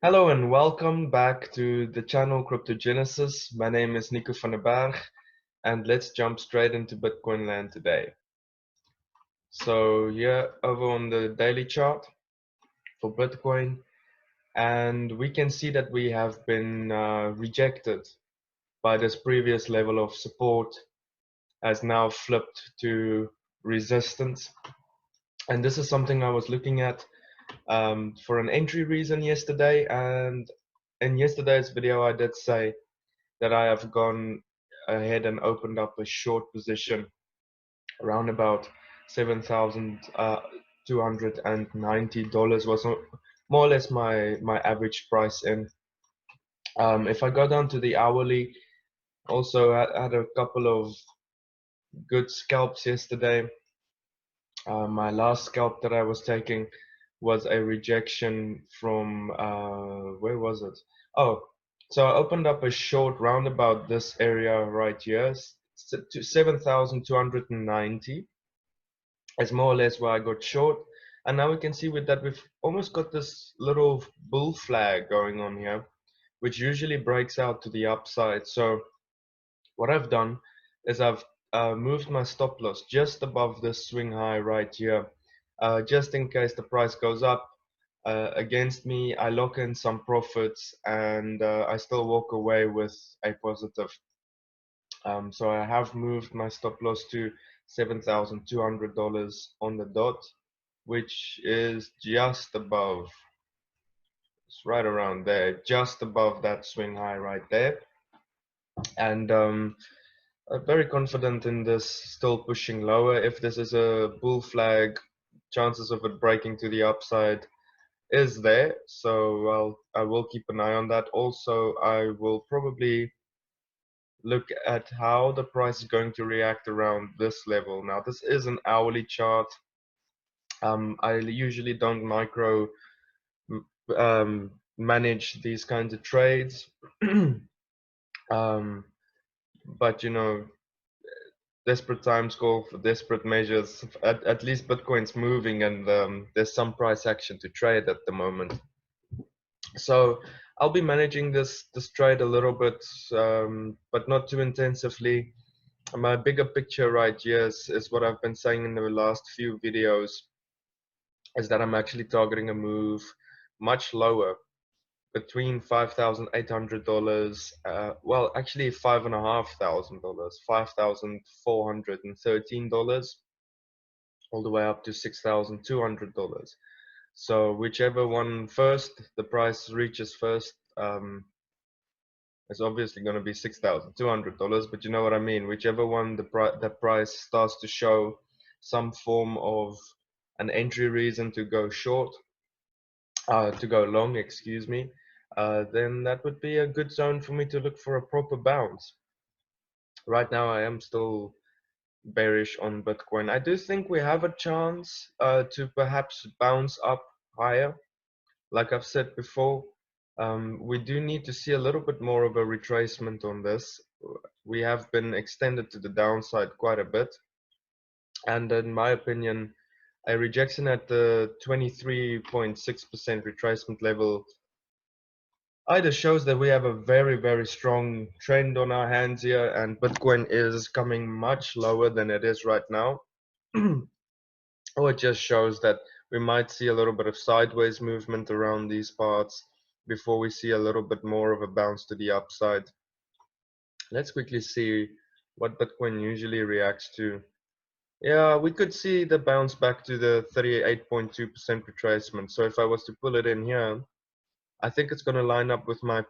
Hello and welcome back to the channel Cryptogenesis. My name is Nico van der Berg and let's jump straight into Bitcoin land today. So here over on the daily chart for Bitcoin, and we can see that we have been rejected by this previous level of support, has now flipped to resistance. And this is something I was looking at for an entry reason yesterday, and in yesterday's video I did say that I have gone ahead and opened up a short position around about $7,290 was more or less my average price in. If I go down to the hourly, also had a couple of good scalps yesterday. My last scalp that I was taking was a rejection from where was it? Oh, so I opened up a short round about this area right here, to 7,290. Is more or less where I got short. And now we can see with that we've almost got this little bull flag going on here, which usually breaks out to the upside. So what I've done is I've moved my stop loss just above this swing high right here, just in case the price goes up against me. I lock in some profits and I still walk away with a positive. So I have moved my stop loss to $7,200 on the dot, which is just above, it's right around there, just above that swing high right there. And very confident in this still pushing lower. If this is a bull flag, chances of it breaking to the upside is there. So I will keep an eye on that. Also, I will probably look at how the price is going to react around this level. Now, this is an hourly chart. I usually don't micro manage these kinds of trades. um, but you know, desperate times call for desperate measures. At least Bitcoin's moving, and there's some price action to trade at the moment. So I'll be managing this trade a little bit, but not too intensively. My bigger picture right here is what I've been saying in the last few videos, is that I'm actually targeting a move much lower, between $5,800, well, actually $5,500, $5,413, all the way up to $6,200. So whichever one first, the price reaches first, it's obviously going to be $6,200, but you know what I mean. Whichever one the price starts to show some form of an entry reason to go short, to go long, excuse me, then that would be a good zone for me to look for a proper bounce. Right now, I am still bearish on Bitcoin. I do think we have a chance to perhaps bounce up higher. Like I've said before, we do need to see a little bit more of a retracement on this. We have been extended to the downside quite a bit, and in my opinion, a rejection at the 23.6% retracement level either shows that we have a very strong trend on our hands here, and Bitcoin is coming much lower than it is right now, or it just shows that we might see a little bit of sideways movement around these parts before we see a little bit more of a bounce to the upside. Let's quickly see what Bitcoin usually reacts to. Yeah, we could see the bounce back to the 38.2% retracement. So if I was to pull it in here, I think it's going to line up with my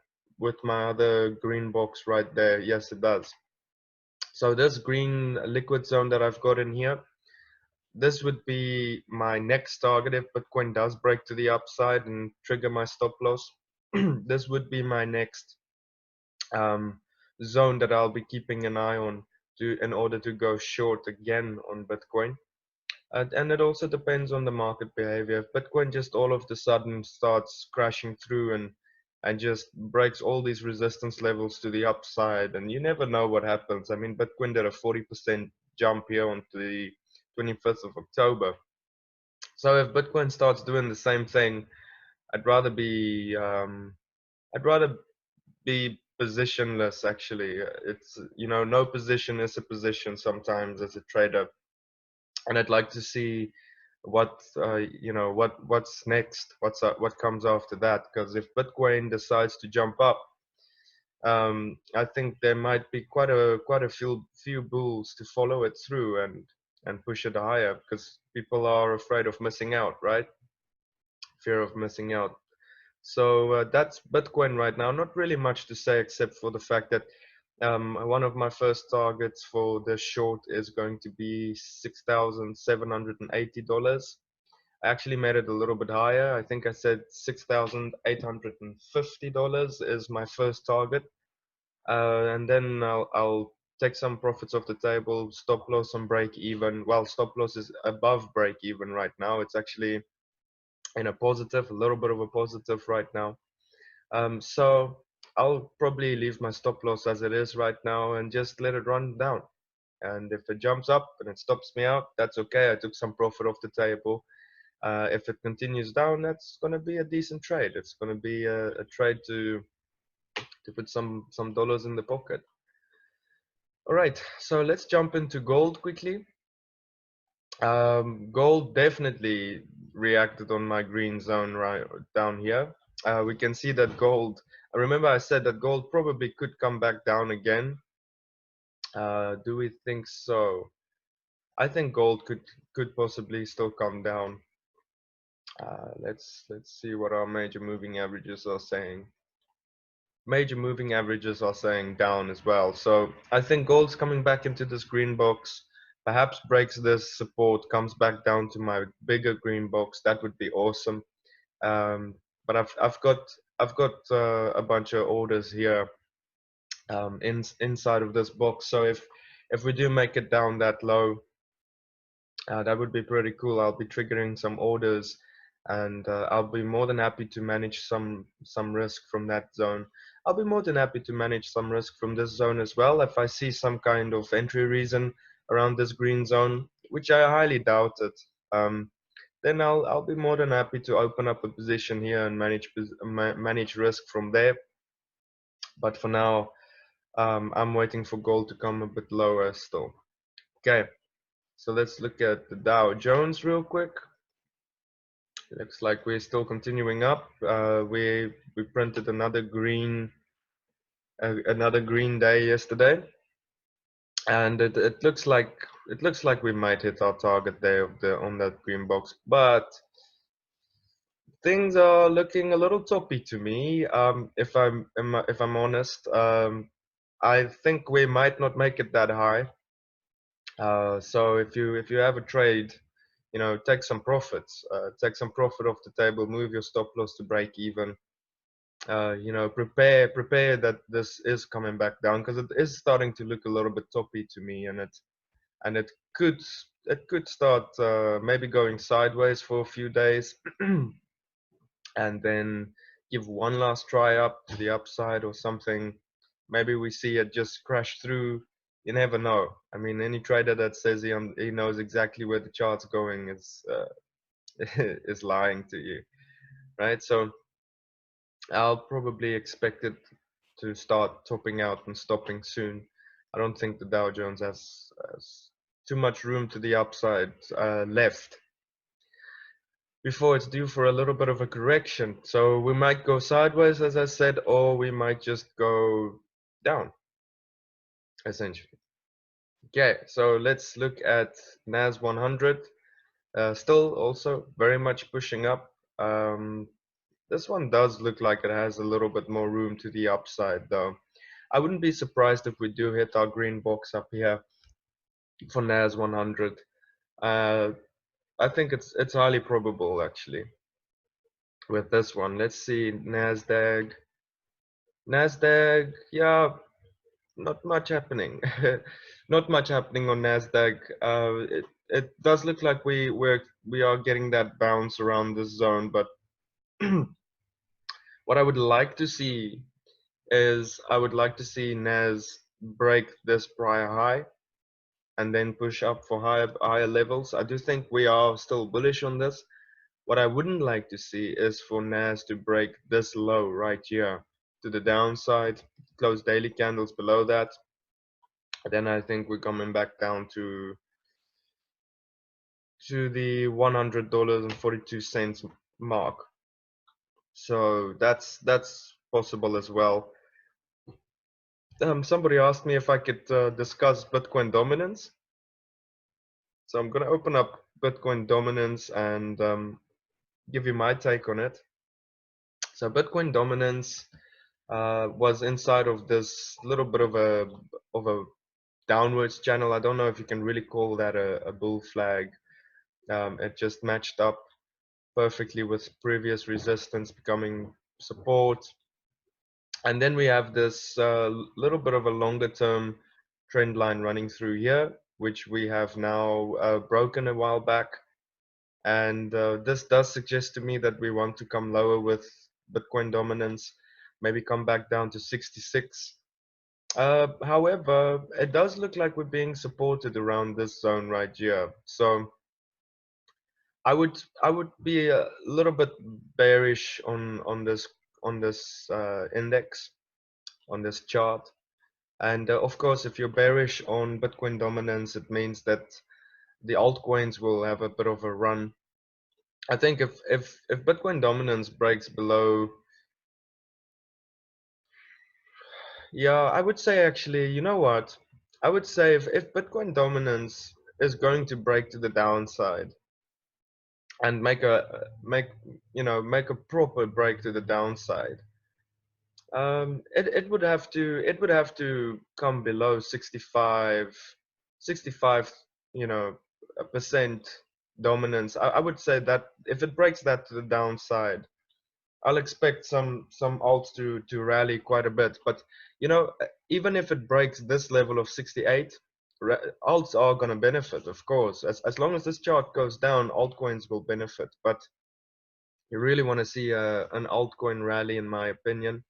other green box right there. Yes, it does. So this green liquid zone that I've got in here, this would be my next target if Bitcoin does break to the upside and trigger my stop loss. This would be my next um, zone that I'll be keeping an eye on in order to go short again on Bitcoin. And it also depends on the market behavior. If Bitcoin just all of the sudden starts crashing through and just breaks all these resistance levels to the upside, and you never know what happens. I mean, Bitcoin did a 40% jump here onto the 25th of October. So if Bitcoin starts doing the same thing I'd rather be I'd rather be positionless actually. It's, you know, no position is a position sometimes as a trader, and I'd like to see what you know, what's next, what comes after that, because if Bitcoin decides to jump up, I think there might be quite a few bulls to follow it through and push it higher, because people are afraid of missing out, right? Fear of missing out. So that's Bitcoin right now. Not really much to say except for the fact that one of my first targets for the short is going to be $6,780. I actually made it a little bit higher. I think I said $6,850 is my first target, and then I'll take some profits off the table. Stop loss on break even. Well, stop loss is above break even right now. It's actually in a positive, a little bit of a positive right now. So I'll probably leave my stop loss as it is right now and just let it run down. And if it jumps up and it stops me out, that's okay. I took some profit off the table. If it continues down, that's going to be a decent trade. It's going to be a trade to put some dollars in the pocket. All right, so let's jump into gold quickly. Gold definitely reacted on my green zone right down here. We can see that gold, I remember I said that gold probably could come back down again. Do we think so? I think gold could possibly still come down. Let's see what our major moving averages are saying. Major moving averages are saying down as well. So I think gold's coming back into this green box, perhaps breaks this support, comes back down to my bigger green box. That would be awesome. But I've got a bunch of orders here inside of this box. So if we do make it down that low, that would be pretty cool. I'll be triggering some orders, and I'll be more than happy to manage some risk from that zone. I'll be more than happy to manage some risk from this zone as well if I see some kind of entry reason around this green zone, which I highly doubt it. Then I'll be more than happy to open up a position here and manage risk from there. But for now, I'm waiting for gold to come a bit lower still. Okay, so let's look at the Dow Jones real quick. Looks like we're still continuing up. We printed another green day yesterday, and it looks like we might hit our target there of the on that green box, but things are looking a little toppy to me. If I'm honest, I think we might not make it that high. So if you have a trade, you know, take some profits, take some profit off the table, move your stop loss to break even. You know, prepare that this is coming back down, because it is starting to look a little bit toppy to me, and could it could start maybe going sideways for a few days, and then give one last try up to the upside or something. Maybe we see it just crash through. You never know. I mean, any trader that says he knows exactly where the chart's going is is lying to you, right? So I'll probably expect it to start topping out and stopping soon. I don't think the Dow Jones has too much room to the upside left before it's due for a little bit of a correction. So we might go sideways, as I said, or we might just go down, essentially. Okay, so let's look at NAS 100. Still also very much pushing up. This one does look like it has a little bit more room to the upside, though. I wouldn't be surprised if we do hit our green box up here for NAS 100. Uh, I think it's highly probable actually with this one. Let's see, Nasdaq. Nasdaq, yeah, not much happening. Not much happening on Nasdaq. It does look like we are getting that bounce around this zone, but what I would like to see is I would like to see Nas break this prior high and then push up for higher levels. I do think we are still bullish on this. What I wouldn't like to see is for NAS to break this low right here to the downside, close daily candles below that. Then I think we're coming back down to the $100.42 mark. So that's possible as well. Somebody asked me if I could discuss Bitcoin dominance. So I'm going to open up Bitcoin dominance and give you my take on it. So Bitcoin dominance was inside of this little bit of a downwards channel. I don't know if you can really call that a bull flag. It just matched up perfectly with previous resistance becoming support. And then we have this little bit of a longer term trend line running through here, which we have now broken a while back. And this does suggest to me that we want to come lower with Bitcoin dominance, maybe come back down to 66. However, it does look like we're being supported around this zone right here. So I would be a little bit bearish on this index, on this chart. And of course, if you're bearish on Bitcoin dominance, it means that the altcoins will have a bit of a run. I think if Bitcoin dominance breaks below, yeah, I would say actually, you know what? I would say if Bitcoin dominance is going to break to the downside and make a proper break to the downside, it would have to come below 65, percent dominance. I would say that if it breaks that to the downside, I'll expect some alts to rally quite a bit. But even if it breaks this level of 68, alts are going to benefit, of course. As long as this chart goes down, altcoins will benefit. But you really want to see an altcoin rally, in my opinion.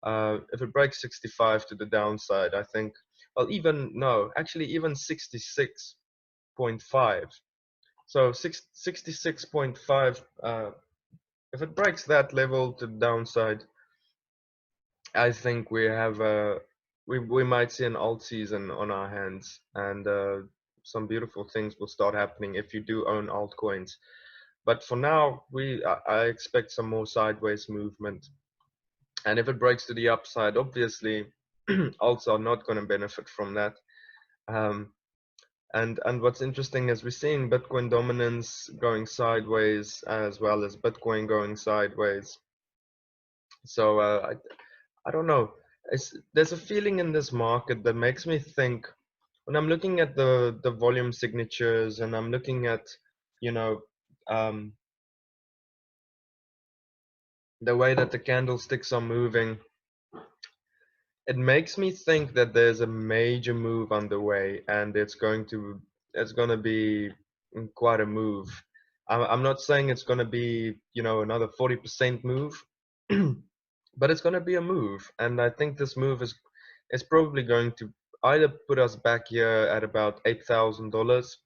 If it breaks 65 to the downside, I think, well, even 66.5. So 66.5, if it breaks that level to the downside, I think we might see an alt season on our hands, and some beautiful things will start happening if you do own altcoins. But for now, I expect some more sideways movement. And if it breaks to the upside, obviously, alts are not going to benefit from that. Um, and what's interesting is we're seeing Bitcoin dominance going sideways as well as Bitcoin going sideways. So I don't know. There's a feeling in this market that makes me think when I'm looking at the volume signatures and I'm looking at you know um, the way that the candlesticks are moving. It makes me think that there's a major move underway, and it's going to be quite a move. I'm not saying it's going to be another 40% move, but it's going to be a move, and I think this move is probably going to either put us back here at about $8,000,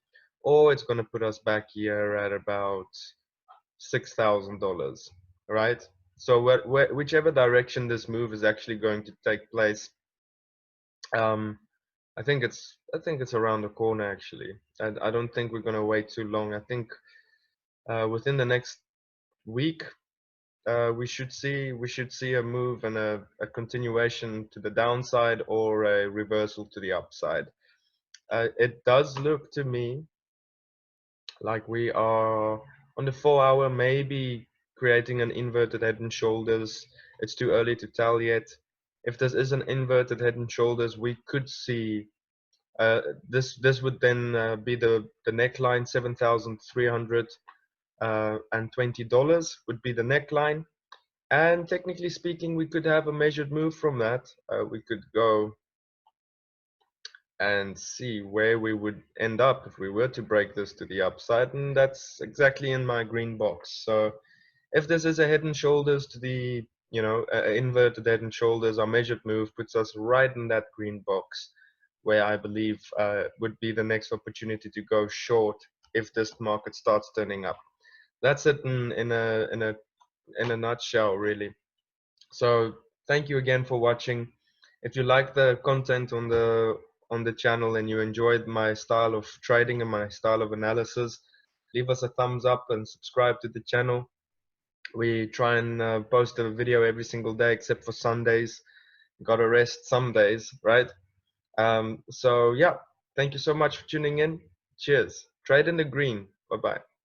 or it's going to put us back here at about $6,000, right? So whichever direction this move is actually going to take place, um, I think it's around the corner actually. I don't think we're gonna wait too long. I think within the next week we should see a move and a continuation to the downside or a reversal to the upside. It does look to me like we are on the 4 hour, maybe creating an inverted head and shoulders. It's too early to tell yet. If this is an inverted head and shoulders, we could see this would then be the neckline. $7,320 would be the neckline, and technically speaking, we could have a measured move from that. We could go and see where we would end up if we were to break this to the upside, and that's exactly in my green box. So if this is a head and shoulders to the inverted head and shoulders, our measured move puts us right in that green box where I believe would be the next opportunity to go short if this market starts turning up. That's it in a nutshell, really. So thank you again for watching. If you like the content on the channel and you enjoyed my style of trading and my style of analysis, leave us a thumbs up and subscribe to the channel. We try and post a video every single day except for Sundays. Gotta rest some days, right? So yeah, thank you so much for tuning in. Cheers. Trade in the green. Bye bye.